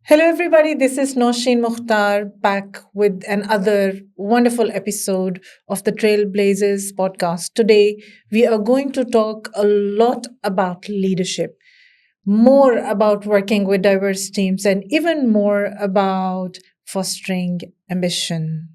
Hello, everybody. This is Nousheen Mukhtar back with another wonderful episode of the Trailblazers podcast. Today, we are going to talk a lot about leadership, more about working with diverse teams, and even more about fostering ambition.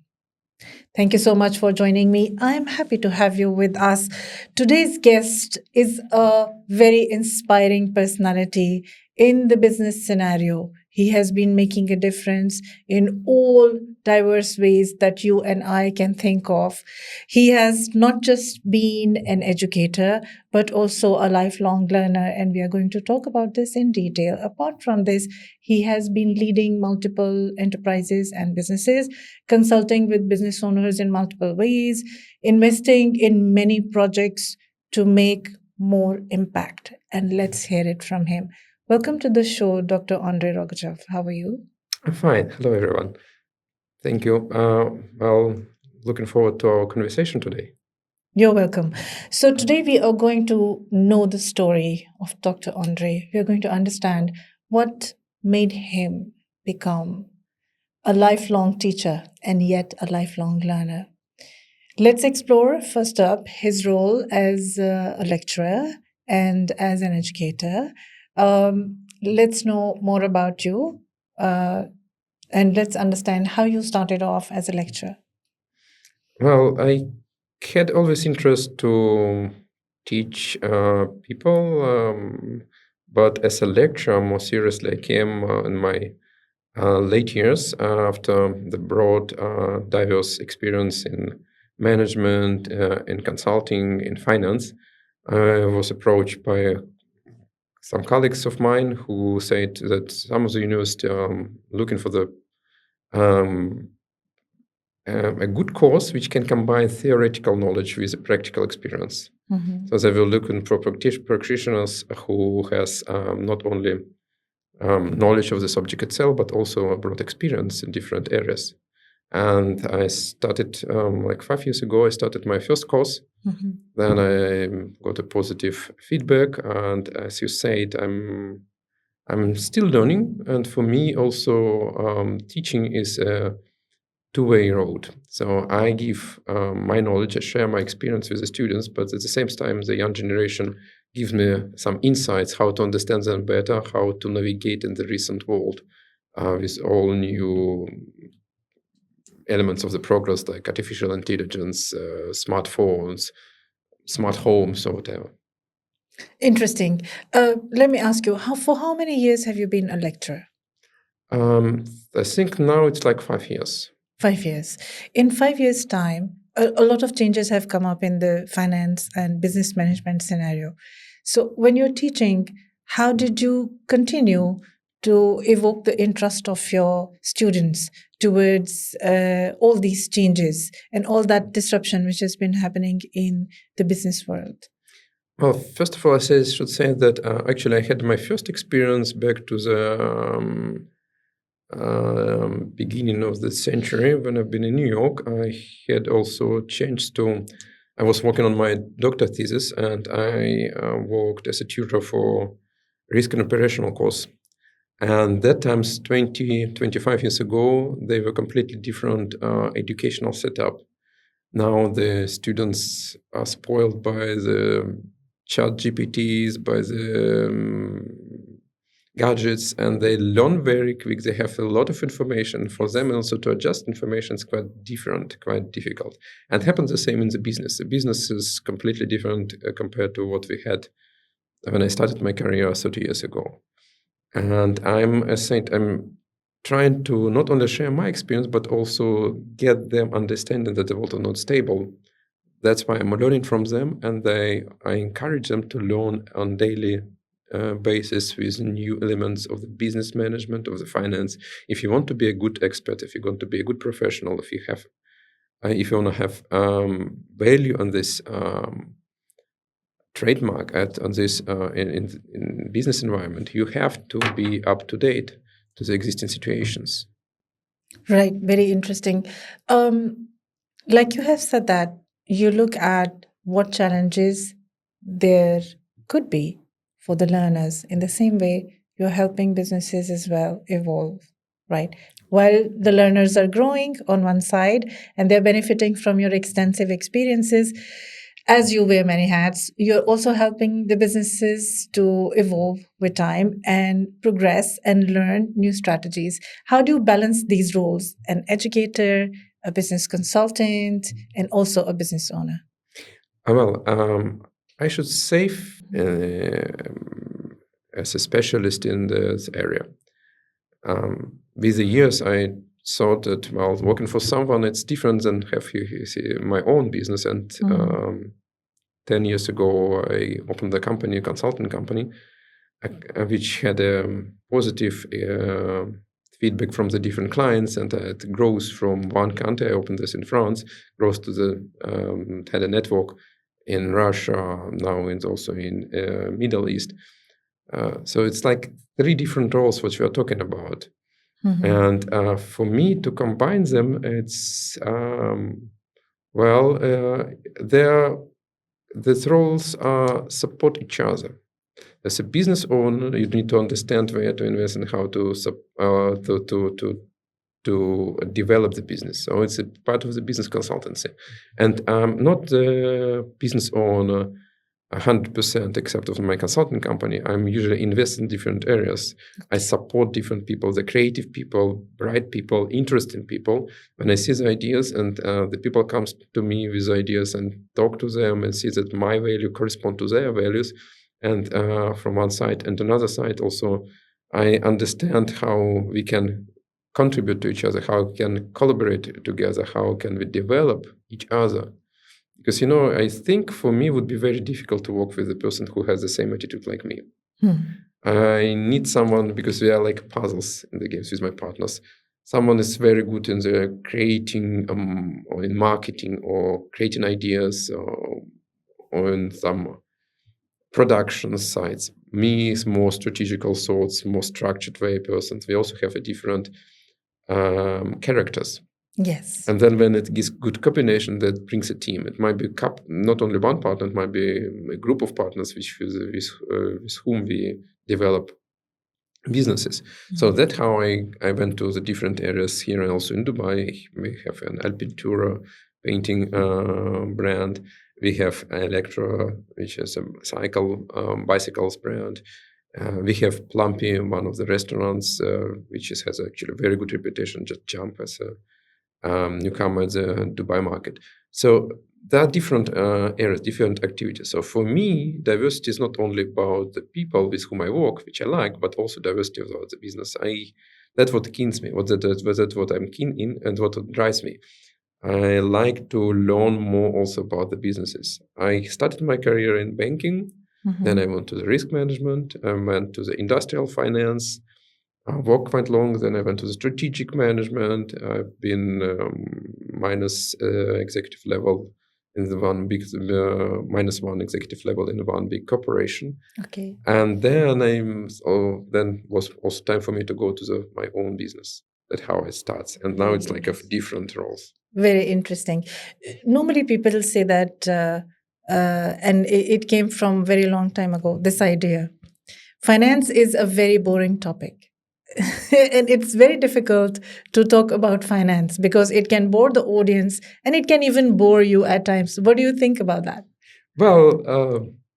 Thank you so much for joining me. I'm happy to have you with us. Today's guest is a very inspiring personality in the business scenario. He has been making a difference in all diverse ways that you and I can think of. He has not just been an educator, but also a lifelong learner, and we are going to talk about this in detail. Apart from this, he has been leading multiple enterprises and businesses, consulting with business owners in multiple ways, investing in many projects to make more impact. And let's hear it from him. Welcome to the show, Dr. Andrey Rogachev. How are you? I'm fine. Hello, everyone. Thank you. Looking forward to our conversation today. You're welcome. So, today we are going to know the story of Dr. Andrey. We are going to understand what made him become a lifelong teacher and yet a lifelong learner. Let's explore first up his role as a lecturer and as an educator. Let's know more about you and let's understand how you started off as a lecturer. Well, I had always interest to teach people, but as a lecturer, more seriously, I came in my late years after the broad, diverse experience in management, in consulting, in finance. I was approached by some colleagues of mine who said that some of the university are looking for um, a good course which can combine theoretical knowledge with practical experience. So they were looking for practitioners who has not only knowledge of the subject itself, but also a broad experience in different areas. And I started like 5 years ago. I started my first course. Then I got a positive feedback, and as you said, I'm still learning. And for me, also teaching is a two-way road. So I give my knowledge, I share my experience with the students, but at the same time, the young generation gives me some insights how to understand them better, how to navigate in the recent world with all new elements of the progress like artificial intelligence, smartphones, smart homes, or whatever. Interesting. Let me ask you, for how many years have you been a lecturer? I think now it's like 5 years. 5 years. In 5 years' time, a lot of changes have come up in the finance and business management scenario. So, when you're teaching, how did you continue to evoke the interest of your students towards all these changes and all that disruption which has been happening in the business world? Well, first of all, should say that actually I had my first experience back to the beginning of the century when I've been in New York. I had also changed to, I was working on my doctor thesis, and I worked as a tutor for risk and operational course. And that times 25 years ago, they were completely different educational setup. Now the students are spoiled by the chat GPTs, by the gadgets, and they learn very quick. They have a lot of information. For them also to adjust information is quite different, quite difficult. And happens the same in the business. The business is completely different compared to what we had when I started my career 30 years ago. And I'm trying to not only share my experience, but also get them understanding that the world is not stable. That's why I'm learning from them, and I encourage them to learn on daily basis with new elements of the business management, of the finance. If you want to be a good expert, if you want to be a good professional, if you want to have value on this trademark on this in business environment, you have to be up to date to the existing situations. Right, very interesting. Like you have said that you look at what challenges there could be for the learners. In the same way, you're helping businesses as well evolve, right? While the learners are growing on one side and they're benefiting from your extensive experiences, as you wear many hats, you're also helping the businesses to evolve with time and progress and learn new strategies. How do you balance these roles? An educator, a business consultant, and also a business owner? I should say, as a specialist in this area, with the years, I thought that, well, working for someone, it's different than have my own business. And 10 years ago, I opened a company, a consulting company, which had a positive feedback from the different clients, and it grows from one country. I opened this in France, grows to the had a network in Russia, now it's also in Middle East. So it's like 3 different roles what you are talking about. And for me to combine them, it's these roles support each other. As a business owner, you need to understand where to invest and how to develop the business. So it's a part of the business consultancy, and I'm not the business owner 100%, except of my consulting company. I'm usually invested in different areas. I support different people, the creative people, bright people, interesting people. When I see the ideas and the people comes to me with ideas and talk to them and see that my value correspond to their values, and from one side and another side also, I understand how we can contribute to each other, how we can collaborate together, how can we develop each other. Because, I think for me it would be very difficult to work with a person who has the same attitude like me. I need someone, because we are like puzzles in the games with my partners. Someone is very good in the creating or in marketing or creating ideas or in some production sides. Me is more strategical thoughts, more structured way persons. We also have a different characters. Yes. And then when it gives good combination, that brings a team. It might be not only one partner, it might be a group of partners with whom we develop businesses. So that's how I went to the different areas here and also in Dubai. We have an Alpintura painting brand. We have Electra, which is a bicycles brand. We have Plumpy, one of the restaurants, which has actually a very good reputation, just jump as a newcomer at the Dubai market. So there are different areas, different activities. So for me, diversity is not only about the people with whom I work, which I like, but also diversity of the business. That's what keens me. That's what I'm keen in, and what drives me. I like to learn more also about the businesses. I started my career in banking, then I went to the risk management, I went to the industrial finance. I worked quite long. Then I went to the strategic management. I've been minus executive level in the one big minus one executive level in one big corporation. Okay. And then then was also time for me to go to my own business. That's how it starts. And now it's like of different roles. Very interesting. Normally, people say that, and it came from very long time ago. This idea, finance is a very boring topic. And it's very difficult to talk about finance because it can bore the audience and it can even bore you at times. What do you think about that? Well,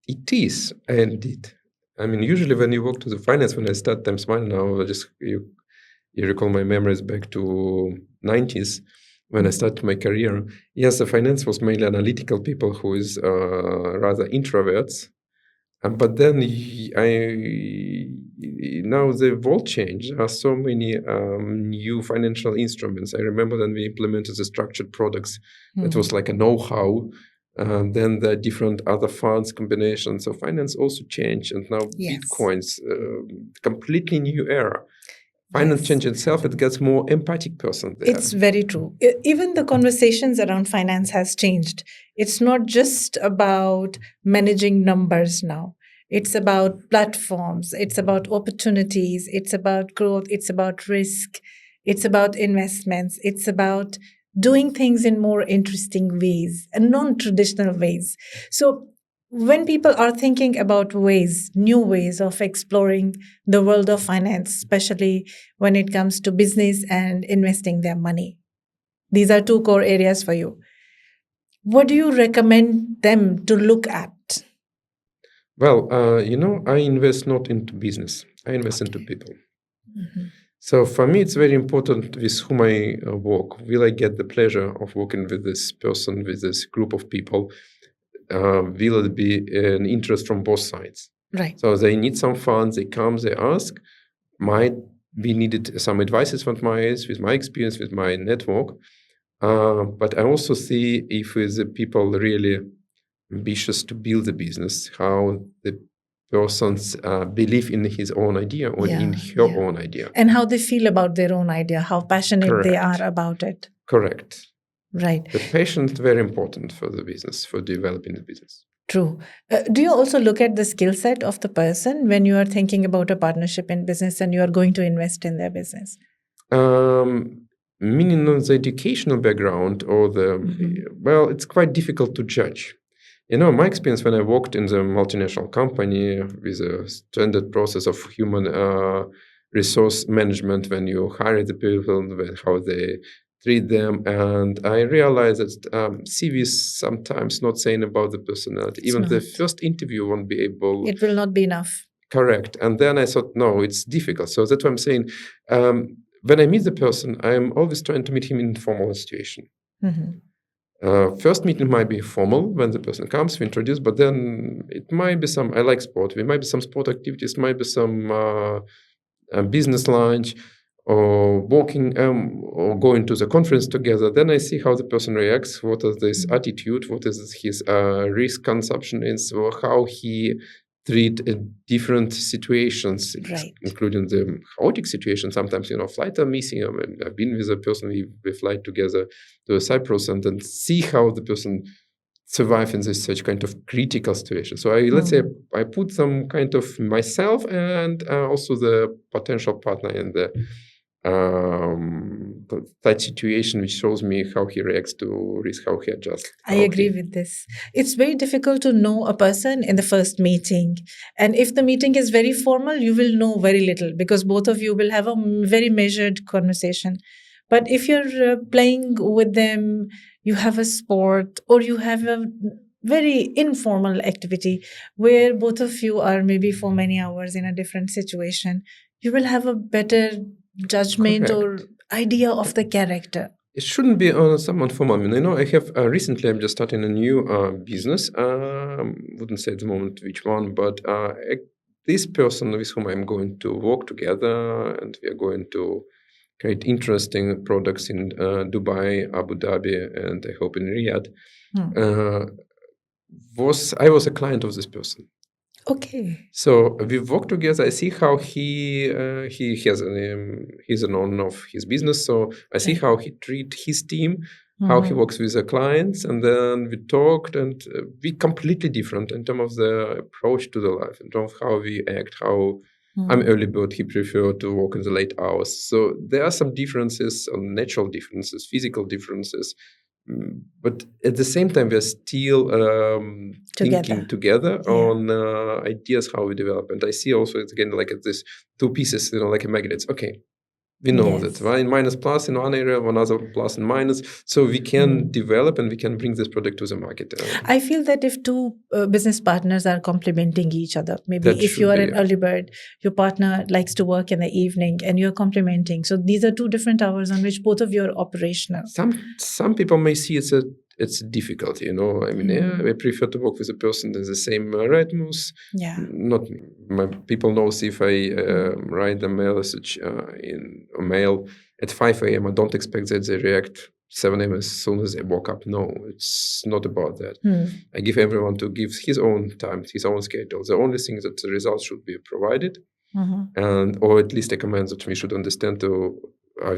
it is, and it. I mean, usually when you work to the finance, when I start, I'm smiling now. You recall my memories back to 90s when I started my career. Yes, the finance was mainly analytical people who is rather introverts. But then now the world changed. There are so many new financial instruments. I remember when we implemented the structured products. It was like a know-how. Then the different other funds combinations. So finance also changed, and now Bitcoins, completely new era. Finance change itself, it gets more empathic person there. It's very true. Even the conversations around finance has changed. It's not just about managing numbers now. It's about platforms. It's about opportunities. It's about growth. It's about risk. It's about investments. It's about doing things in more interesting ways and non-traditional ways. So When people are thinking about new ways of exploring the world of finance, especially when it comes to business and investing their money, these are two core areas for you. What do you recommend them to look at? Well, I invest not into business. I invest into Okay. people. Mhm. So for me, it's very important with whom I work. Will I get the pleasure of working with this person, with this group of people? Will it be an interest from both sides? Right. So they need some funds, they come, they ask. Might be needed some advices from my eyes, with my experience, with my network. But I also see if the people really ambitious to build a business, how the persons believe in his own idea or in her own idea. And how they feel about their own idea, how passionate they are Correct. about it. Correct. Right. The passion is very important for the business, for developing the business. True. Do you also look at the skill set of the person when you are thinking about a partnership in business and you are going to invest in their business? Meaning on the educational background or well, it's quite difficult to judge. My experience when I worked in the multinational company with a standard process of human resource management, when you hire the people, how they treat them, and I realized that CV is sometimes not saying about the personality. Even the first interview won't be able. It will not be enough. Correct. And then I thought, no, it's difficult. So that's why I'm saying, when I meet the person, I'm always trying to meet him in formal situation. First meeting might be formal when the person comes, we introduce, but then it might be I like sport, there might be some sport activities, might be some business lunch, or walking, or going to the conference together. Then I see how the person reacts, what is his attitude, what is his risk consumption is, or how he treat different situations, including the chaotic situations. Sometimes, flights are missing. I've been with a person, we fly together to Cyprus and then see how the person survive in this such kind of critical situation. So let's say I put some kind of myself and also the potential partner in that situation, which shows me how he reacts to risk, how he adjusts. I agree with this. It's very difficult to know a person in the first meeting. And if the meeting is very formal, you will know very little because both of you will have a very measured conversation. But if you're playing with them, you have a sport or you have a very informal activity where both of you are maybe for many hours in a different situation, you will have a better judgment or idea of the character. It shouldn't be someone formal. I have recently, I'm just starting a new business. Wouldn't say at the moment which one, but this person with whom I'm going to work together, and we are going to create interesting products in Dubai, Abu Dhabi, and I hope in Riyadh. I was a client of this person. Okay. So we work together. I see how he has he's an owner of his business. So I see how he treat his team, how he works with the clients, and then we talked, and we completely different in terms of the approach to the life, in terms of how we act, how I'm early bird, he preferred to work in the late hours. So there are some differences, natural differences, physical differences. But at the same time, we're still thinking together on ideas how we develop. And I see also it's again like this two pieces, like a magnets. Okay, we know that one minus plus in one area, one other plus and minus. So we can develop and we can bring this product to the market. I feel that if two business partners are complementing each other, maybe if you are an early bird, your partner likes to work in the evening and you're complementing. So these are two different hours on which both of you are operational. Some people may see it's difficult, I prefer to work with a person in the same rhythms. Not my people knows if I write a message in a mail at 5 a.m. I don't expect that they react 7 a.m. as soon as they woke up. No, it's not about that. I give everyone to give his own time, his own schedule. The only thing that the results should be provided, or at least a command that we should understand to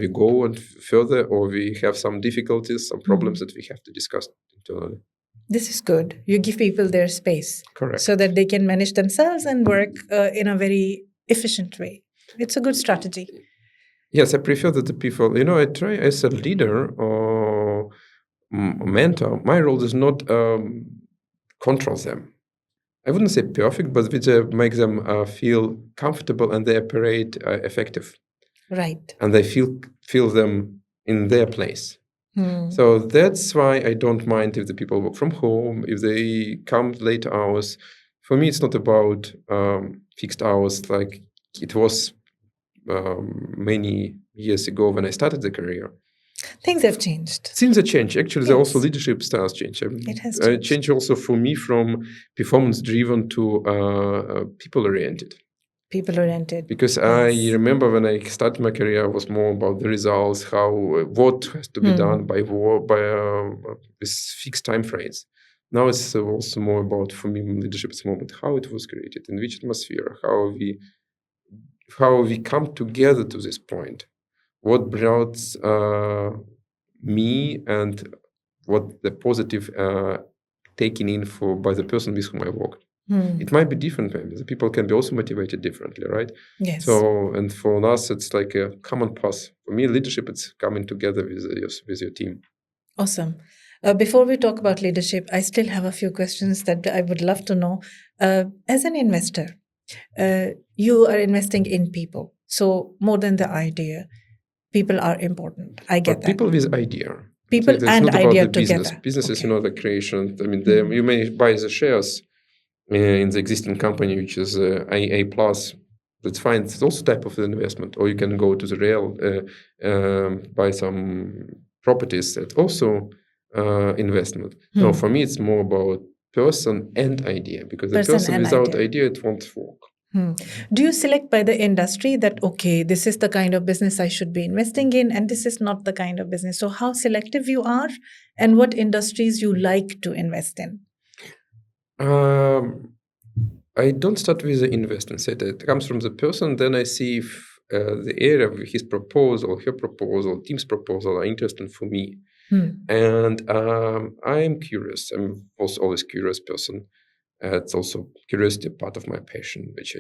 we go and further, or we have some difficulties, some problems that we have to discuss internally. This is good. You give people their space. Correct. So that they can manage themselves and work in a very efficient way. It's a good strategy. Yes, I prefer that the people, I try as a leader or mentor, my role is not control them. I wouldn't say perfect, but which make them feel comfortable and they operate effective. Right. And they feel them in their place. So that's why I don't mind if the people work from home, if they come late hours. For me, it's not about fixed hours like it was many years ago when I started the career. Things have changed. Things have changed. Actually, Yes. also leadership styles change. It has changed. Changed also for me from performance-driven to people-oriented. People-oriented. Because I remember when I started my career, it was more about the results, how what has to be done by with fixed time frames. Now it's also more about, for me, leadership. It's more about how it was created, in which atmosphere, how we come together to this point, what brought me and what the positive taken in for by the person with whom I work. It might be different. Maybe the people can be also motivated differently, right? Yes. So, and for us, it's like a common path. For me, leadership, it's coming together with your team. Awesome. Before we talk about leadership, I still have a few questions that I would love to know. As an investor, you are investing in people. So more than the idea, people are important. I get that. People with idea. People and not idea about the business. together. Business is, Okay. the creation. I mean, you may buy the shares in the existing company, which is AA plus. That's fine. It's also type of investment. Or you can go to the real, buy some properties that also investment. No, for me, it's more about person and idea, because the person without idea, it won't work. Do you select by the industry that, okay, this is the kind of business I should be investing in, and this is not the kind of business? So how selective you are, and what industries you like to invest in? I don't start with the investment. Say that it comes from the person. Then I see if the area of his proposal, her proposal, team's proposal are interesting for me. And I am curious. I'm also always curious person. It's also curiosity part of my passion, which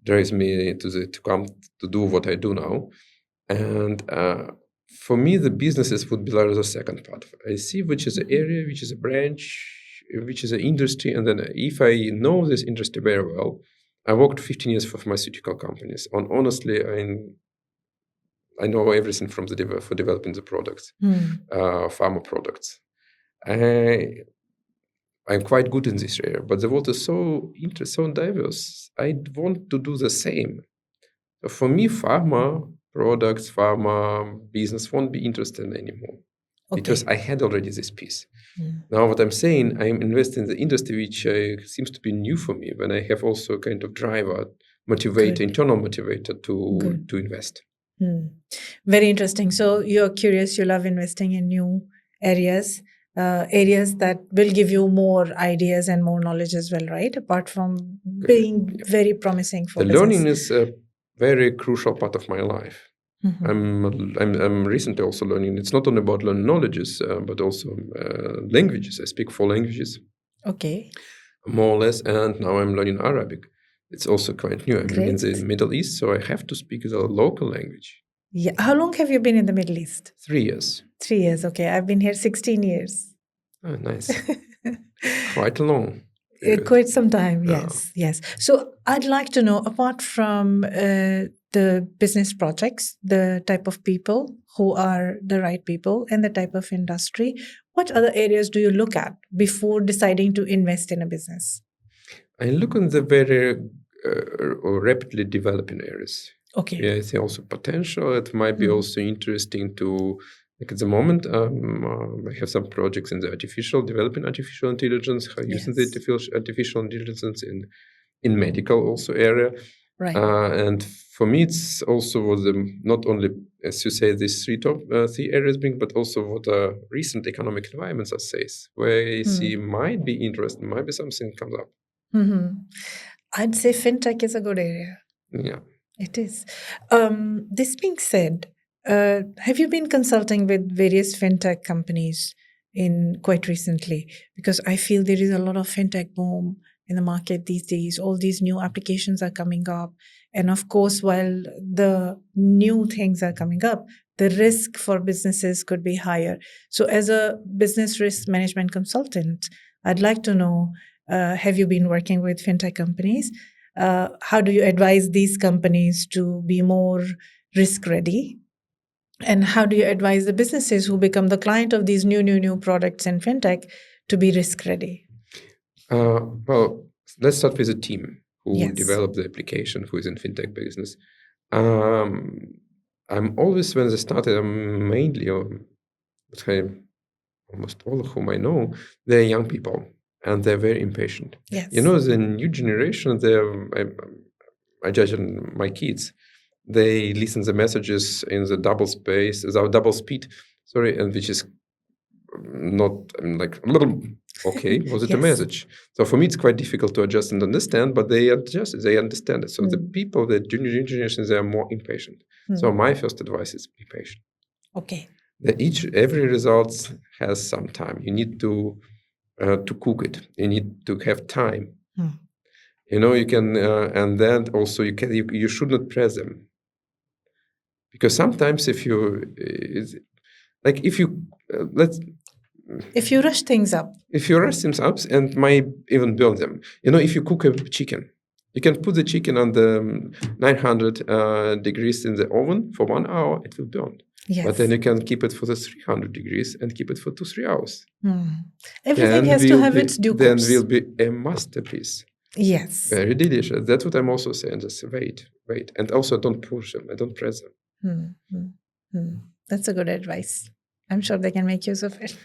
drives me to come to do what I do now. And for me, the businesses would be like the second part. I see which is the area, which is a branch, which is an industry, and then if I know this industry very well, I worked 15 years for pharmaceutical companies. And honestly, I know everything from for developing the products, pharma products. I'm quite good in this area, but the world is so interesting, so diverse. I want to do the same. So for me, pharma products, pharma business won't be interesting anymore. Okay. Because I had already this piece. Now, what I'm saying, I'm investing in the industry, which seems to be new for me, when I have also kind of driver, motivator, internal motivator to invest. Very interesting. So you're curious, you love investing in new areas, areas that will give you more ideas and more knowledge as well, right? Apart from being very promising for the business. Learning is a very crucial part of my life. I'm recently also learning. It's not only about learning knowledges, but also languages. I speak 4 languages. Okay. More or less, and now I'm learning Arabic. It's also quite new. I'm in the Middle East, so I have to speak the local language. Yeah. How long have you been in the Middle East? 3 years. 3 years. Okay. I've been here 16 years. Oh, nice. Quite long. Quite some time. Yes. Yes. So I'd like to know, apart from the business projects, the type of people who are the right people and the type of industry, what other areas do you look at before deciding to invest in a business? I look on the very rapidly developing areas. Okay. Yeah, I see also potential. It might be also interesting to, like at the moment, I have some projects in the developing artificial intelligence, using the artificial intelligence in medical also area. Right. And for me, it's also not only, as you say, these 3 areas bring, but also what recent economic environments are says, where I see might be interesting, might be something comes up. I'd say fintech is a good area. Yeah. It is. This being said, have you been consulting with various fintech companies in quite recently? Because I feel there is a lot of fintech boom in the market these days. All these new applications are coming up. And of course, while the new things are coming up, the risk for businesses could be higher. So as a business risk management consultant, I'd like to know, have you been working with fintech companies? How do you advise these companies to be more risk ready? And how do you advise the businesses who become the client of these new products in fintech to be risk ready? Well, let's start with a team who Yes. developed the application, who is in fintech business. I'm always, when they started, I'm mainly, almost all of whom I know, they're young people and they're very impatient. Yes. The new generation, I judge on my kids, they listen the messages in the double speed, and which is not like a little okay. Was it a Yes. message? So for me, it's quite difficult to adjust and understand, but they adjust, they understand it. So the people, the junior generations, they are more impatient. So my first advice is be patient. Okay. That every result has some time. You need to cook it. You need to have time. You can, and then also you should not press them, because sometimes if you rush things up, and might even burn them. If you cook a chicken, you can put the chicken on the 900 degrees in the oven for 1 hour. It will burn. Yes. But then you can keep it for the 300 degrees and keep it for 2-3 hours. Everything has to have its due course. Then will be a masterpiece. Yes. Very delicious. That's what I'm also saying. Just wait. And also don't push them. I don't press them. That's a good advice. I'm sure they can make use of it.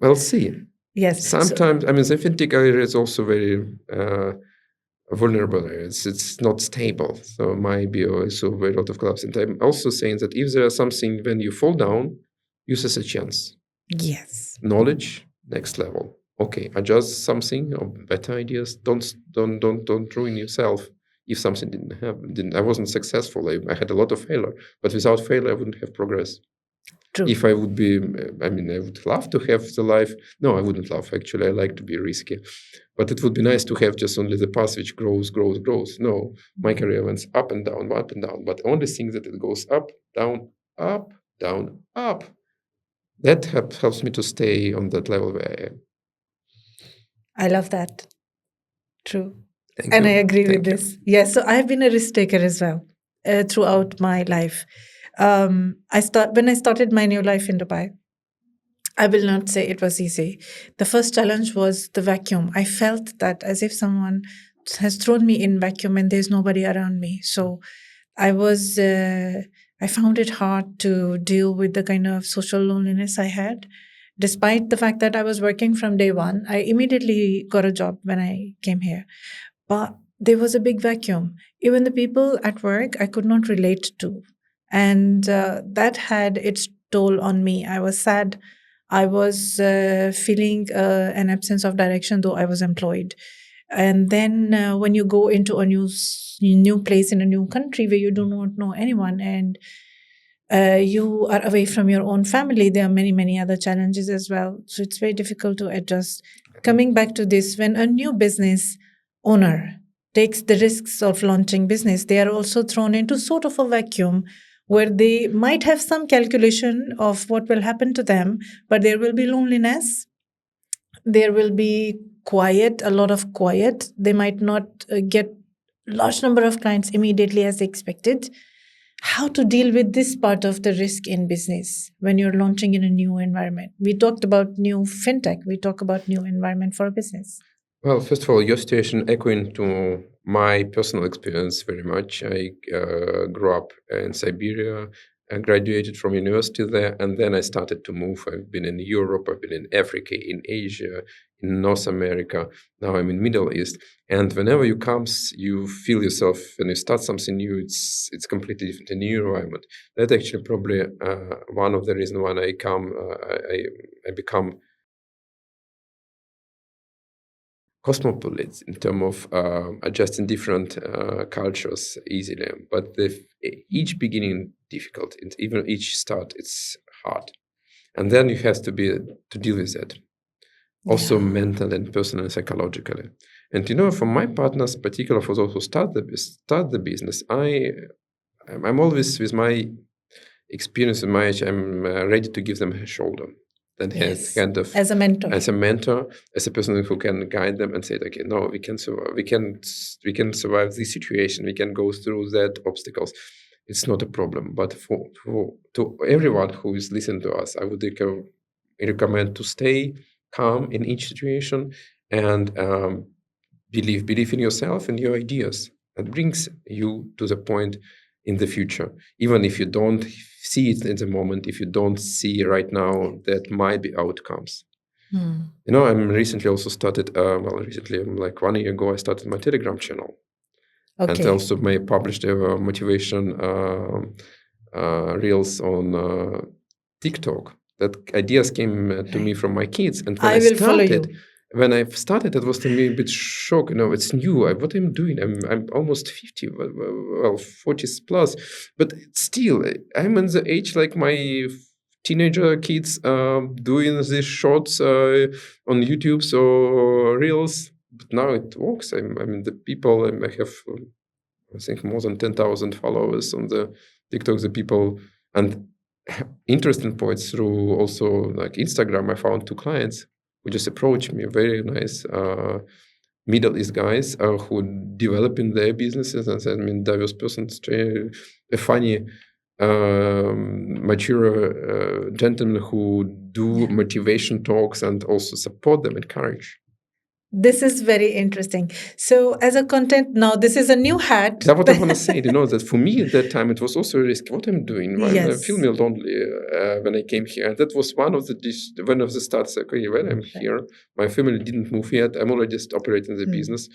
Well, see. Yes. Sometimes, the fintech area is also very vulnerable. It's not stable. So my BO is so very lot of collapse. And I'm also saying that if there is something, when you fall down, use as a chance. Yes. Knowledge, next level. Okay, adjust something or better ideas. Don't ruin yourself. If something I wasn't successful. I had a lot of failure, but without failure, I wouldn't have progress. True. If I would be, I would love to have the life. No, I wouldn't love. Actually, I like to be risky, but it would be nice to have just only the path which grows. No, my career went up and down, but only thing that it goes up, down, up, down, up. That helps me to stay on that level where I am. I love that. True. Thank and you. I agree Thank with you. this. Yes, so I've been a risk taker as well throughout my life. When I started my new life in Dubai, I will not say it was easy. The first challenge was the vacuum. I felt that as if someone has thrown me in vacuum and there's nobody around me. So I found it hard to deal with the kind of social loneliness I had. Despite the fact that I was working from day one, I immediately got a job when I came here. But there was a big vacuum. Even the people at work, I could not relate to. And that had its toll on me. I was sad. I was feeling an absence of direction, though I was employed. And then when you go into a new place in a new country where you do not know anyone and you are away from your own family, there are many other challenges as well. So it's very difficult to adjust. Coming back to this, when a new business owner takes the risks of launching business, they are also thrown into sort of a vacuum where they might have some calculation of what will happen to them, but there will be loneliness. There will be quiet, a lot of quiet. They might not get large number of clients immediately as expected. How to deal with this part of the risk in business when you're launching in a new environment? We talked about new fintech. We talk about new environment for a business. Well, first of all, your situation echoing to my personal experience very much. I grew up in Siberia. I graduated from university there, and then I started to move. I've been in Europe, I've been in Africa, in Asia, in North America. Now I'm in Middle East. And whenever you come, you feel yourself, when you start something new, it's completely different, a new environment. That's actually probably one of the reasons why I become cosmopolites in terms of adjusting different cultures easily. But each beginning difficult, and even each start, it's hard. And then you have to deal with that. Also mentally and personally and psychologically. And for my partners, particularly for those who start the business, I'm always, with my experience and my age, I'm ready to give them a shoulder. than Yes. kind of As a mentor. as a mentor, as a person who can guide them and say, okay, no, we can survive. We can survive this situation. We can go through that obstacles. It's not a problem. But to everyone who is listening to us, I would recommend to stay calm in each situation and believe in yourself and your ideas. That brings you to the point in the future, even if you don't see it in the moment, if you don't see right now that might be outcomes. I'm recently also started, like 1 year ago, I started my Telegram channel. Okay. And also published a motivation reels on TikTok. That ideas came to me from my kids. And when when I started, it was to me a bit shock. It's new. What I'm doing? I'm almost 50, well, 40s plus, but still, I'm in the age like my teenager kids doing these shorts on YouTube, so reels. But now it works. I mean, the people, I have, I think, more than 10,000 followers on the TikTok. The people, and interesting points through also like Instagram. I found 2 clients who just approached me, very nice Middle East guys who developing their businesses, and said, I mean, diverse person, a funny, mature gentlemen who do motivation talks and also support them, encourage. This is very interesting. So, as a content, now this is a new hat. That's what I want to say. That for me at that time, it was also a risk. What I'm doing, right? Yes. I feel me lonely when I came here. And that was one of the starts. Okay, when I'm here, my family didn't move yet. I'm already just operating the business.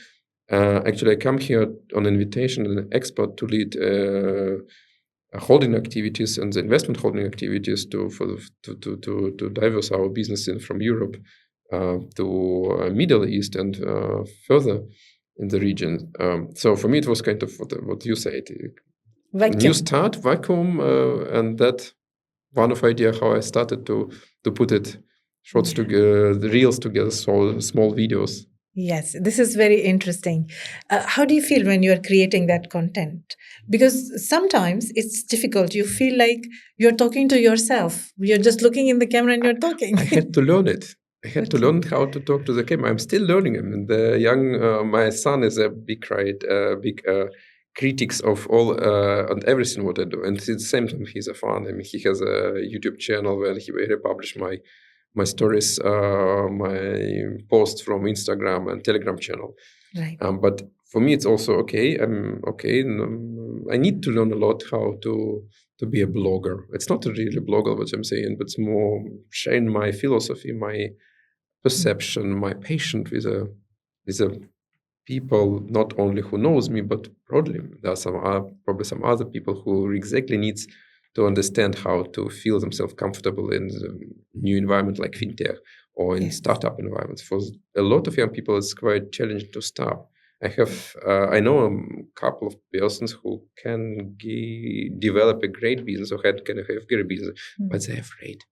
Actually, I come here on invitation and an expert to lead holding activities and the investment holding activities to diverse our business from Europe to Middle East and further in the region. So for me, it was kind of what you said, new start, vacuum, and that one of idea how I started to put it shorts together, the reels together, so small videos. Yes, this is very interesting. How do you feel when you are creating that content? Because sometimes it's difficult. You feel like you're talking to yourself. You're just looking in the camera and you're talking. I had to learn it. I had to learn how to talk to the camera. I'm still learning. I mean, my son is a big critics of all and everything what I do. And at the same time, he's a fan. I mean, he has a YouTube channel where he republish my stories, my posts from Instagram and Telegram channel. Right. But for me, it's also okay. I'm okay. I need to learn a lot how to be a blogger. It's not really a blogger, what I'm saying, but it's more sharing my philosophy, my perception, my patience with a people, not only who knows me, but broadly. There are probably some other people who exactly needs to understand how to feel themselves comfortable in the new environment like fintech or in startup environments. For a lot of young people, it's quite challenging to start. I know a couple of persons who can develop a great business or can have great business, but they're afraid,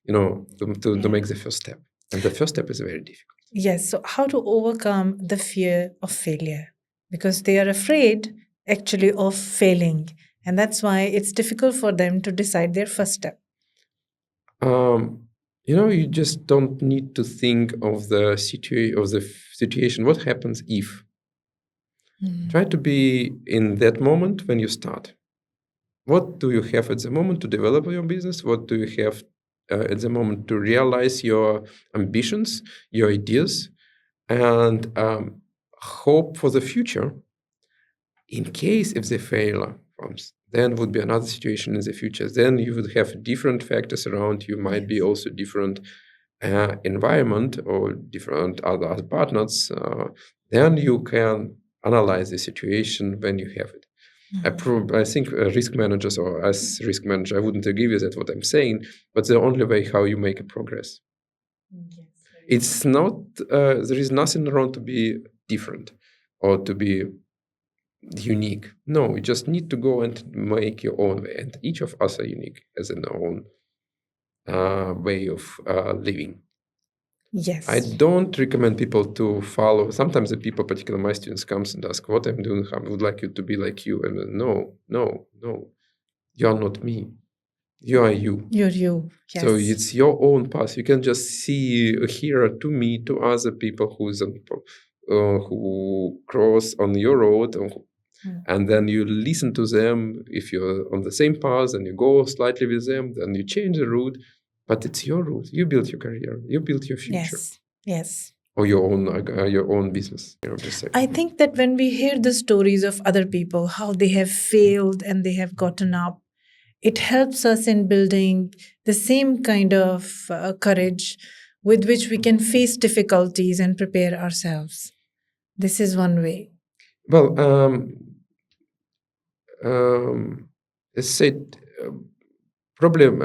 to make the first step. And the first step is very difficult. Yes. So how to overcome the fear of failure? Because they are afraid actually of failing. And that's why it's difficult for them to decide their first step. You just don't need to think of the situation. What happens if? Try to be in that moment when you start. What do you have at the moment to develop your business? What do you have at the moment to realize your ambitions, your ideas, and hope for the future? In case if the failure comes, then would be another situation in the future. Then you would have different factors around you, might be also different environment or different other partners. Then you can analyze the situation when you have it. I think risk managers, or as risk manager, I wouldn't agree with that, what I'm saying, but the only way how you make a progress. It's not, there is nothing wrong to be different or to be unique. No, you just need to go and make your own way. And each of us are unique as an own way of living. Yes. I don't recommend people to follow. Sometimes the people, particularly my students, comes and ask what I'm doing. I would like you to be like you. And no. You are not me. You are you. You're you. Yes. So it's your own path. You can just see, hear to me, to other people who cross on your road, and then you listen to them. If you're on the same path and you go slightly with them, then you change the route. But it's your route. You build your career. You build your future. Yes. Or your own business. I think that when we hear the stories of other people, how they have failed and they have gotten up, it helps us in building the same kind of courage with which we can face difficulties and prepare ourselves. This is one way. Well, as said, problem.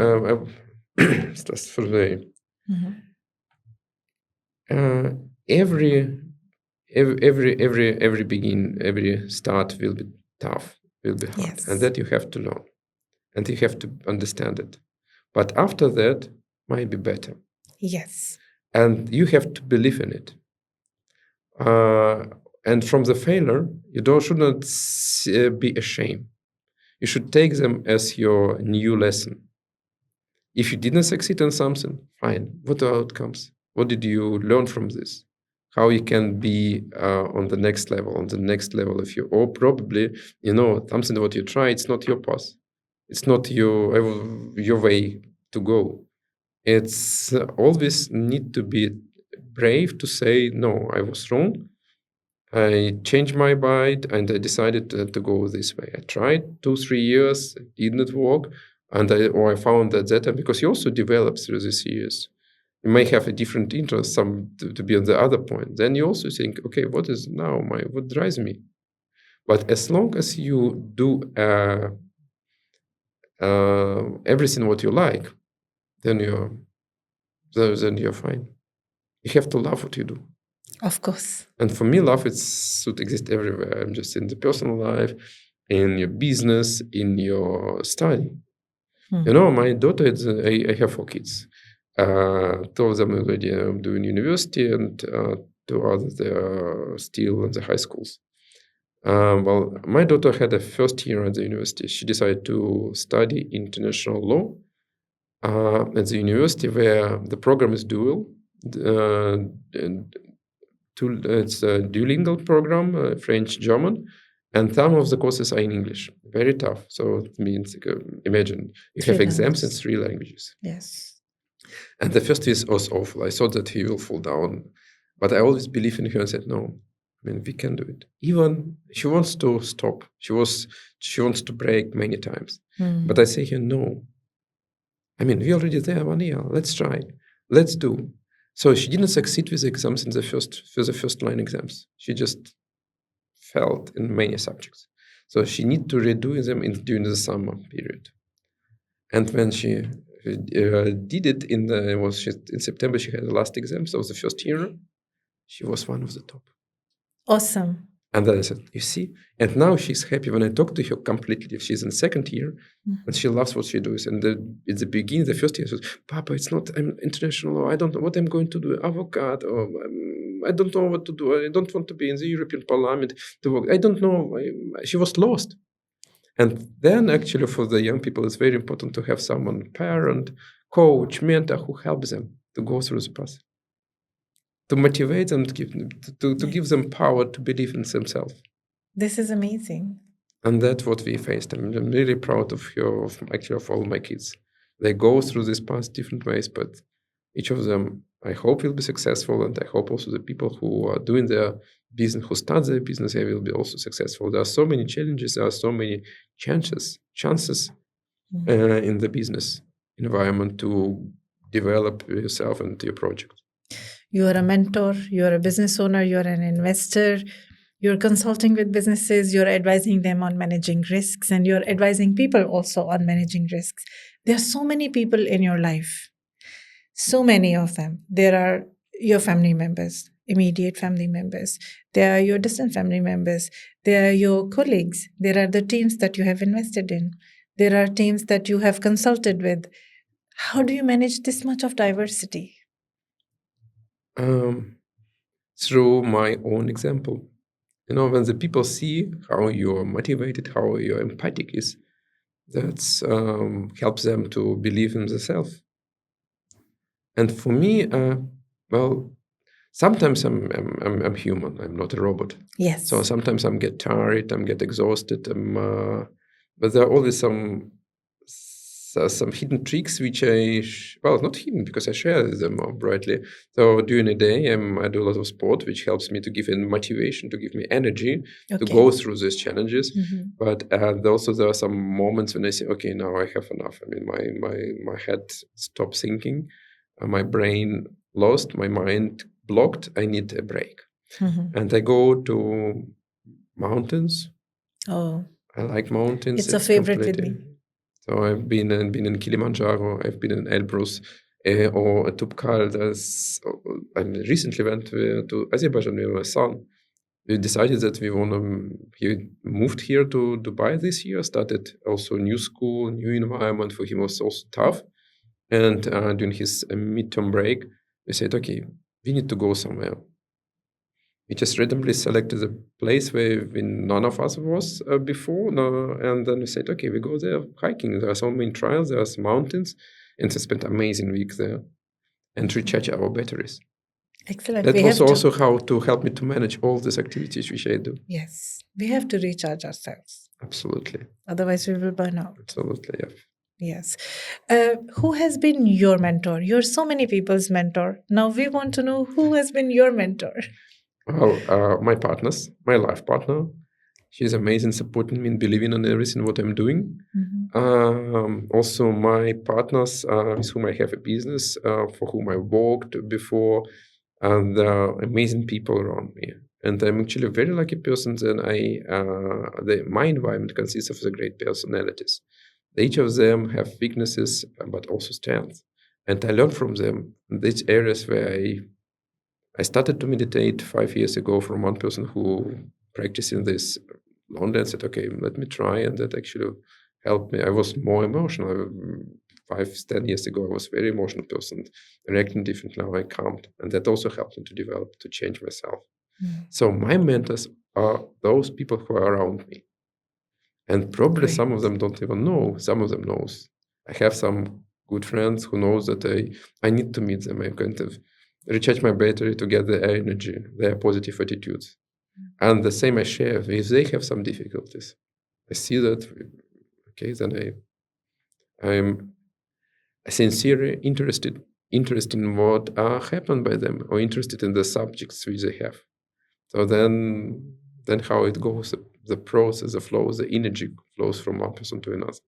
Das for the every start will be tough, will be hard, and that you have to learn, and you have to understand it. But after that, might be better. Yes. And you have to believe in it. And from the failure, you should not be ashamed. You should take them as your new lesson. If you didn't succeed in something, fine. What are outcomes? What did you learn from this? How you can be on the next level of you, or probably, something what you try, it's not your path. It's not your way to go. It's always need to be brave to say, no, I was wrong. I changed my mind and I decided to go this way. I tried 2-3 years, it did not work. And I found that because you also develop through these years. You may have a different interest, some to be on the other point. Then you also think, okay, what is now what drives me? But as long as you do everything what you like, then you're fine. You have to love what you do. Of course. And for me, love should exist everywhere. I'm just in the personal life, in your business, in your study. My daughter, I have 4 kids. 2 of them already doing university, and 2 others, they are still in the high schools. Well, my daughter had a first year at the university. She decided to study international law at the university where the program is dual. It's a duolingual program, French, German, and some of the courses are in English. Very tough. So it means, imagine, you have exams in 3 languages. Yes. And the first year was awful. I thought that he will fall down. But I always believed in her and said, no, we can do it. Even she wants to stop. She wants to break many times. But I say here, no. We already there 1 year. Let's try. Let's do. So she didn't succeed with the exams for the first line exams. She just failed in many subjects. So she need to redo them during the summer period. And when she did it in September, she had the last exam. So the first year, she was one of the top. Awesome. And then I said, you see? And now she's happy. When I talk to her completely, she's in 2nd year, and she loves what she does. And at the beginning, the first year, she says, Papa, it's not international law. I don't know what I'm going to do. Avocado. I don't know what to do. I don't want to be in the European Parliament to work. I don't know. She was lost. And then actually for the young people, it's very important to have someone, parent, coach, mentor, who helps them to go through the path, to motivate them, to give them power to believe in themselves. This is amazing. And that's what we faced. I'm really proud of all my kids. They go through this path different ways, but each of them, I hope, will be successful. And I hope also the people who are doing their business, who start their business, they will be also successful. There are so many challenges. There are so many chances in the business environment to develop yourself and your project. You are a mentor, you are a business owner, you're an investor, you're consulting with businesses, you're advising them on managing risks, and you're advising people also on managing risks. There are so many people in your life, so many of them. There are your family members, immediate family members. There are your distant family members. There are your colleagues. There are the teams that you have invested in. There are teams that you have consulted with. How do you manage this much of diversity? Through my own example. When the people see how you're motivated, how your empathic is, that helps them to believe in themselves. And for me, well, sometimes I'm human. I'm not a robot. Yes. So sometimes I get tired. I get exhausted. But there are always some hidden tricks which not hidden because I share them more brightly. So during the day, I do a lot of sport, which helps me to give me motivation, to give me energy to go through these challenges. But also there are some moments when I say, okay, now I have enough. I mean, my head stops thinking, my brain lost, my mind blocked. I need a break, and I go to mountains. Oh, I like mountains. it's a favorite with me. So I've been in Kilimanjaro, I've been in Elbrus, or Tubkal. I recently went to Azerbaijan with my son. We decided that we want to. He moved here to Dubai this year. Started also new school, new environment for him was also tough. And during his midterm break, we said, okay, we need to go somewhere. We just randomly selected a place where none of us was before, no, and then we said, okay, we go there hiking. There are so many trails, there are some mountains, and we spent amazing week there and recharge our batteries. Excellent. That was also how to help me to manage all these activities which I do. Yes, we have to recharge ourselves. Absolutely. Otherwise, we will burn out. Absolutely, yeah. Yes. Who has been your mentor? You're so many people's mentor. Now we want to know who has been your mentor. Well, my partners, my life partner, she's amazing, supporting me and believing in everything what I'm doing. Also, my partners with whom I have a business, for whom I worked before, and amazing people around me. And I'm actually a very lucky person that my environment consists of the great personalities. Each of them have weaknesses, but also strengths. And I learn from them in these areas where I started to meditate 5 years ago from one person who practicing this London said, okay, let me try. And that actually helped me. I was more emotional. 5-10 years ago, I was a very emotional person, reacting differently. Now I calmed. And that also helped me to develop, to change myself. So my mentors are those people who are around me. And probably some of them don't even know. Some of them knows. I have some good friends who knows that I need to meet them. I'm going to recharge my battery to get their energy, their positive attitudes. And the same I share. If they have some difficulties, I see that, okay, then I'm sincerely interested in what happened by them, or interested in the subjects which they have. So then how it goes, the process, the flow, the energy flows from one person to another.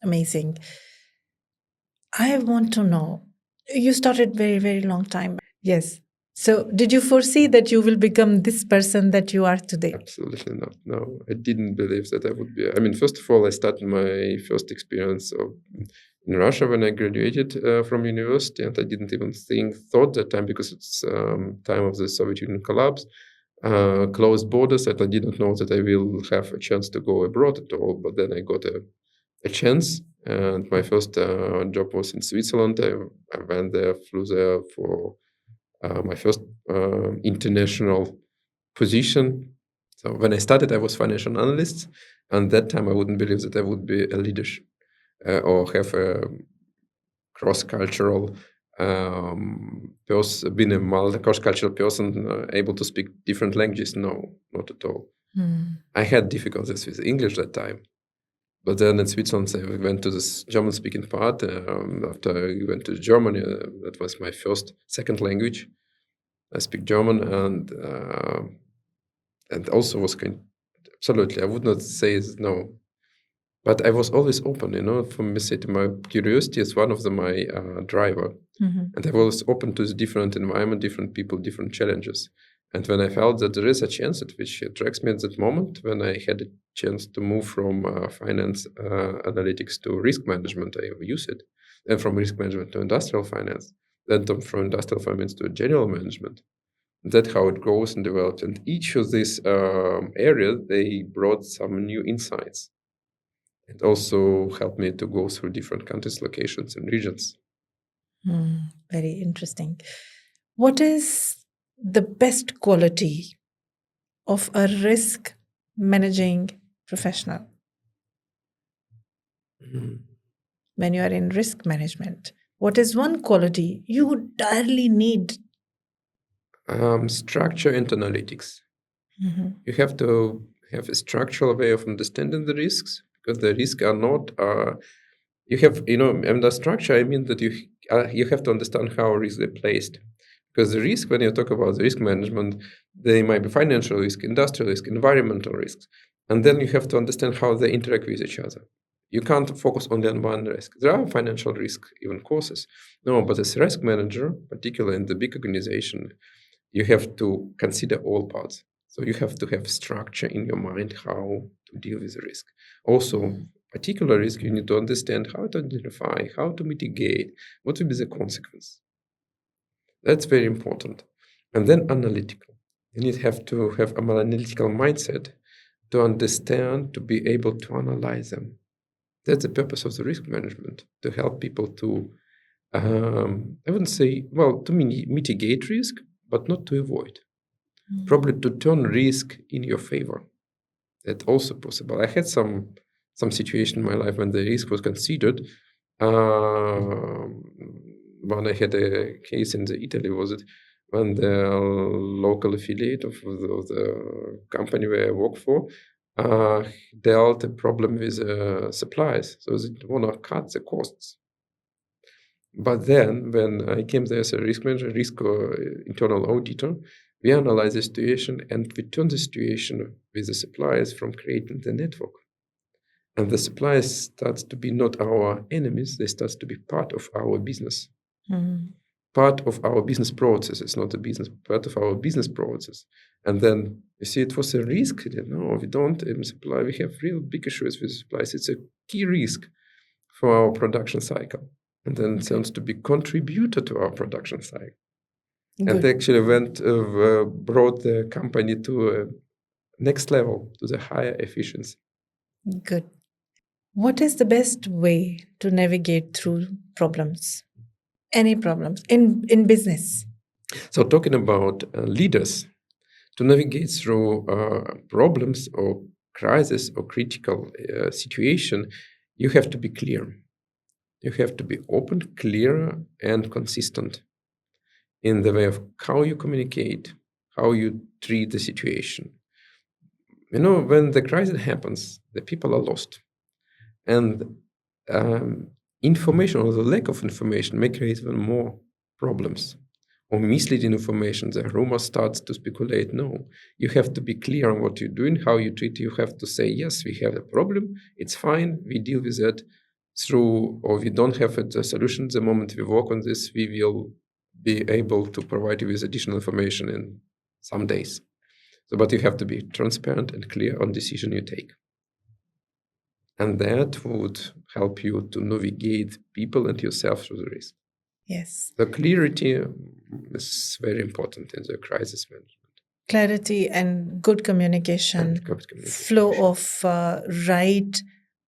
Amazing. I want to know, you started very, very long time. Yes. So did you foresee that you will become this person that you are today? Absolutely not. No, I didn't believe that I would be. I mean, first of all, I started my first experience in Russia when I graduated from university, and I didn't even thought that time, because it's time of the Soviet Union collapse, closed borders, and I didn't know that I will have a chance to go abroad at all. But then I got a chance, and my first job was in Switzerland. I went there, flew there for my first international position. So when I started, I was financial analyst, and that time I wouldn't believe that I would be a leader or have a cross-cultural person, being a cross-cultural person, able to speak different languages. No, not at all. I had difficulties with English that time. But then in Switzerland, I went to this German-speaking part. After I went to Germany, that was my second language. I speak German, and also was absolutely. I would not say no, but I was always open. For me, my curiosity is one of my driver, and I was open to the different environment, different people, different challenges. And when I felt that there is a chance which attracts me at that moment, when I had a chance to move from finance analytics to risk management, I use it, and from risk management to industrial finance, then from industrial finance to general management. That's how it grows and develops. And each of these areas, they brought some new insights. It also helped me to go through different countries, locations, and regions. Very interesting. What is the best quality of a risk managing professional? Mhm. when you are in risk management? What is one quality you would direly need? Structure and analytics. Mhm. You have to have a structural way of understanding the risks, because the risks are not. You have, and the structure. I mean that you have to understand how risks are placed, because the risk, when you talk about the risk management, they might be financial risk, industrial risk, environmental risks, and then you have to understand how they interact with each other. You can't focus only on one risk. There are financial risk even causes. No, but as a risk manager, particularly in the big organization, you have to consider all parts. So you have to have structure in your mind how to deal with the risk. Also, particular risk, you need to understand how to identify, how to mitigate, what will be the consequence. That's very important. And then analytical. You need have to have an analytical mindset to understand, to be able to analyze them. That's the purpose of the risk management, to help people to, I wouldn't say, well, to mitigate risk, but not to avoid. Probably to turn risk in your favor. That's also possible. I had some situation in my life when the risk was considered. When I had a case in the Italy, was it when the local affiliate of the company where I work for dealt a problem with supplies, so they want to cut the costs. But then, when I came there as a risk manager, risk internal auditor, we analyze the situation and we turn the situation with the suppliers from creating the network. And the suppliers starts to be not our enemies, they start to be part of our business. Part of our business process. It's not a business, part of our business process. And then you see, it was a risk. We don't supply. We have real big issues with supplies. It's a key risk for our production cycle. And then it turns to be contributor to our production cycle. And they actually brought the company to a next level, to the higher efficiency. Good. What is the best way to navigate through problems? Any problems in business? So talking about leaders, to navigate through problems or crisis or critical situation, you have to be clear. You have to be open, clear, and consistent in the way of how you communicate, how you treat the situation. When the crisis happens, the people are lost. And information or the lack of information may create even more problems. Or misleading information, the rumor starts to speculate. No, you have to be clear on what you're doing, how you treat it. You have to say, yes, we have a problem, it's fine, we deal with it through, or we don't have a solution. The moment we work on this, we will be able to provide you with additional information in some days. So, but you have to be transparent and clear on decision you take. And that would help you to navigate people and yourself through the risk. Yes. The clarity is very important in the crisis management. Clarity and good communication, And good communication. flow of right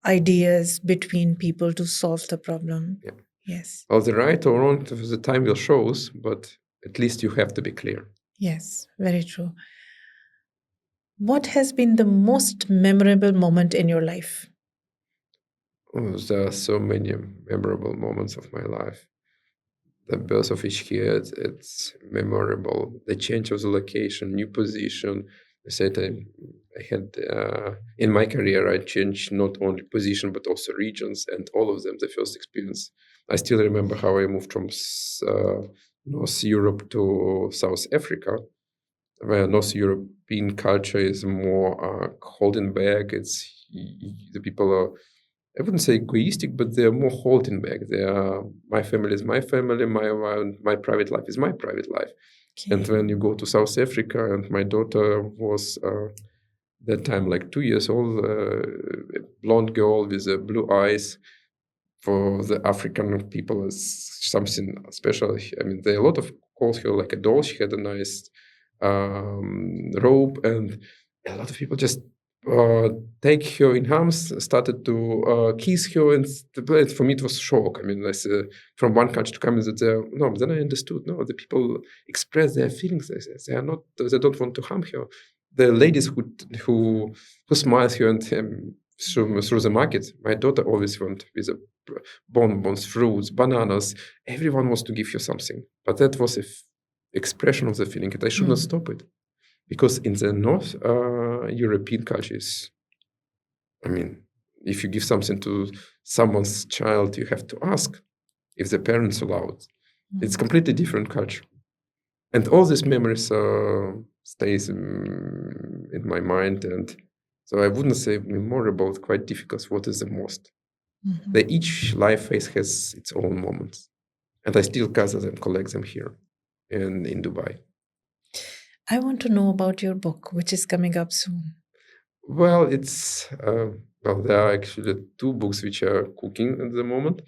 ideas between people to solve the problem. Yeah. Yes. Well, the right or wrong, the time will show us, but at least you have to be clear. Yes, very true. What has been the most memorable moment in your life? Oh, there are so many memorable moments of my life. The birth of each kid, it's memorable. The change of the location, new position. I said I had, in my career, I changed not only position, but also regions, and all of them, the first experience. I still remember how I moved from North Europe to South Africa, where North European culture is more holding back. The people are, I wouldn't say egoistic, but they're more holding back. They are, my family is my family, my private life is my private life. Okay. And when you go to South Africa, and my daughter was that time like 2 years old, a blonde girl with blue eyes. For the African people, is something special. I mean, there are a lot of calls her like a doll. She had a nice robe, and a lot of people just take her in arms, started to kiss her, and for me it was shock. I mean, from one country to come, that no. Then I understood. No, the people express their feelings. They are not. They don't want to harm her. The ladies who smiles her and through the market. My daughter always went with the bonbons, fruits, bananas. Everyone wants to give you something. But that was expression of the feeling that I should not stop it. Because in the North European countries, I mean, if you give something to someone's child, you have to ask if the parents allow it. It's completely different culture. And all these memories stays in my mind. And so I wouldn't say memorable, quite difficult. What is the most? Each life phase has its own moments. And I still gather them, collect them here in Dubai. I want to know about your book, which is coming up soon. Well, there are actually two books which are cooking at the moment.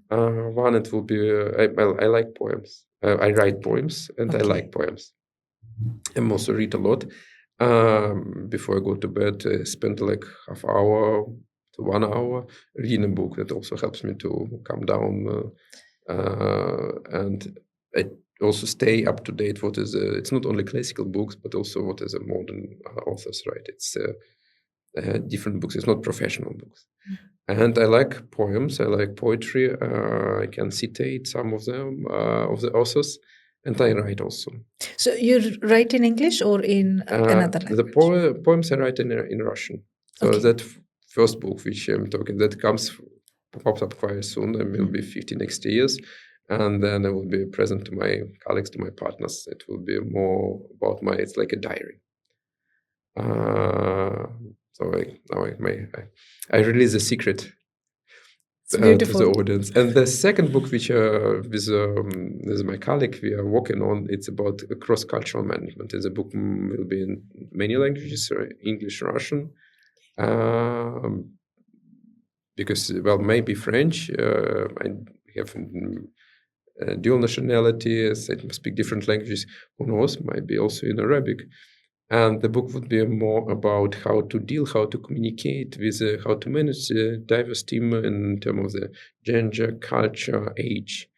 One, it will be, I like poems. I write poems and I like poems. I also read a lot. Before I go to bed, I spend like half hour to 1 hour reading a book. That also helps me to calm down. And I also stay up to date. It's not only classical books, but also what is a modern authors write. It's different books. It's not professional books. And I like poems. I like poetry. I can citate some of them, of the authors. And I write also. So you write in English or in another language? The poems I write in Russian. So that first book which I'm talking, that pops up quite soon. I will be 50 next years. And then I will be present to my colleagues, to my partners. It will be more about it's like a diary. So I release a secret to the audience. And the second book, which with my colleague we are working on, it's about cross-cultural management. The book will be in many languages, English, Russian, because, well, maybe French. I have dual nationality, I speak different languages. Who knows, might be also in Arabic. And the book would be more about how to deal, how to communicate with, how to manage the diverse team in terms of the gender, culture, age,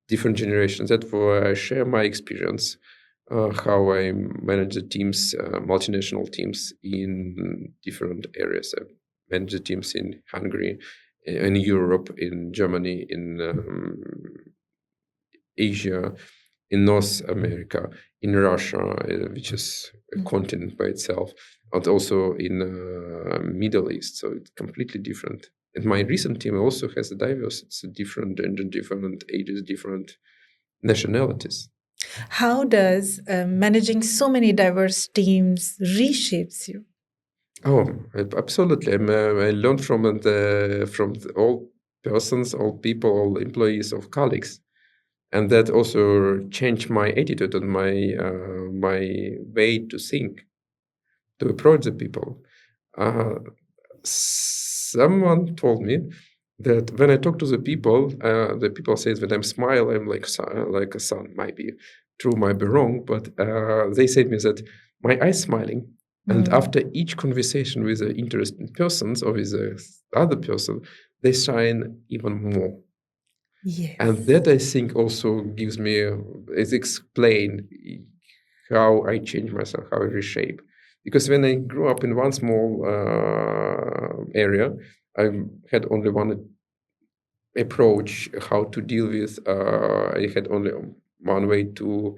different generations. That's where I share my experience, how I manage the teams, multinational teams in different areas. I manage the teams in Hungary, in Europe, in Germany, in Asia, in North America, in Russia, which is a continent by itself, and also in Middle East. So it's completely different. And my recent team also has a diverse. It's a different gender, different ages, different nationalities. How does managing so many diverse teams reshapes you? Oh, absolutely. I learned from all persons, all people, all employees, of colleagues. And that also changed my attitude and my way to think, to approach the people. Someone told me that when I talk to the people say when I smile, I'm like a sun. Might be true, might be wrong, but they said me that my eyes smiling. And after each conversation with the interested persons or with the other person, they shine even more. Yes. And that, I think, also gives me, explain how I change myself, how I reshape. Because when I grew up in one small area, I had only one approach how to deal with. I had only one way to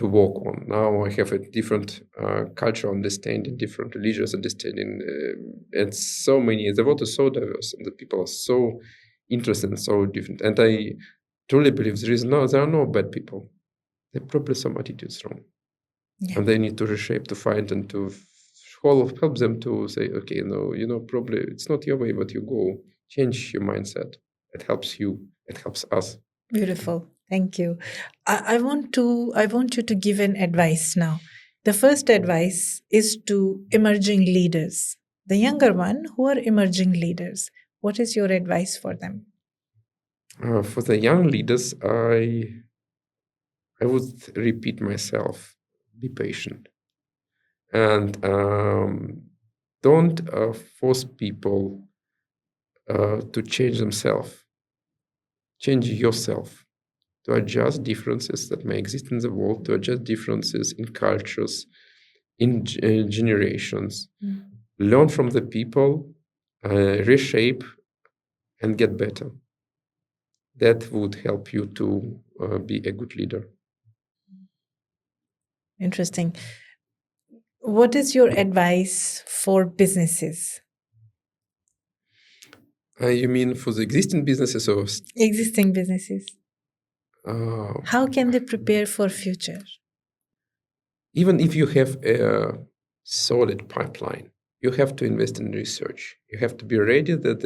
work on. Now I have a different cultural understanding, different religious understanding, and so many. The world is so diverse, and the people are so interested and so different. And I truly believe there are no bad people. There are probably some attitudes wrong, and they need to reshape, to find, and to help them to say, okay, no, probably it's not your way, but you go change your mindset. It helps you. It helps us. Beautiful. Thank you. I want you to give an advice now. The first advice is to emerging leaders, the younger one who are emerging leaders. What is your advice for them? For the young leaders, I would repeat myself: be patient, and don't force people to change themselves. Change yourself, to adjust differences that may exist in the world, to adjust differences in cultures, in generations. Learn from the people, reshape, and get better. That would help you to be a good leader. Interesting. What is your advice for businesses? You mean for the existing businesses or Existing businesses. uh, How can they prepare for future? even if you have a solid pipeline, you have to invest in research. You have to be ready that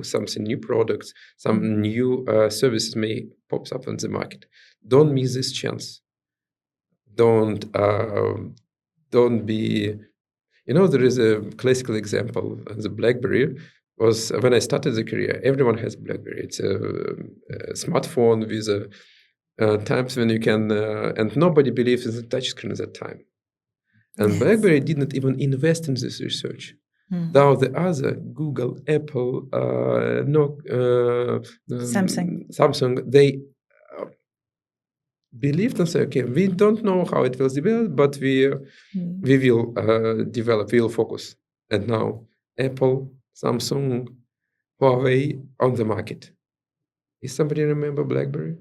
something new products, some new services may pops up on the market. Don't miss this chance. Don't be. There is a classical example. The BlackBerry was when I started the career. Everyone has BlackBerry. It's a smartphone with times when you can, and nobody believes in the touchscreen at that time. And Yes. BlackBerry didn't even invest in this research. Though the other, Google, Apple, Samsung, they believed and said, okay, we don't know how it will develop, but we will develop, we will focus. And now Apple, Samsung, Huawei on the market. Is somebody remember BlackBerry?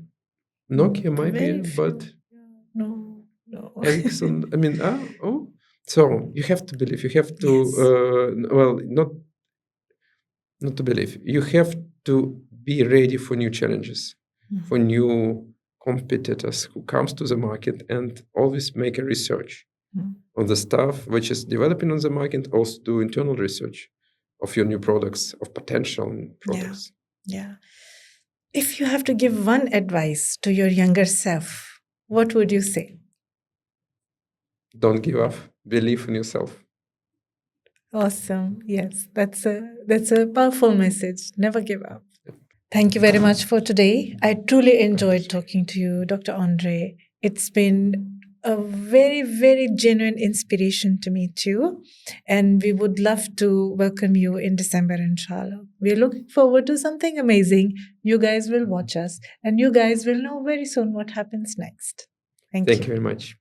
Nokia might be, but no. Ericsson. I mean, so you have to believe. You have to not to believe. You have to be ready for new challenges, for new competitors who comes to the market, and always make a research on the stuff which is developing on the market. Also do internal research of your new products, of potential products. Yeah. If you have to give one advice to your younger self, what would you say? Don't give up. Believe in yourself. Awesome. Yes, that's a powerful message. Never give up. Thank you very much for today. I truly enjoyed talking to you, Dr. Andrey. It's been a very, very genuine inspiration to me too. And we would love to welcome you in December, inshallah. We're looking forward to something amazing. You guys will watch us and you guys will know very soon what happens next. Thank you. Thank you very much.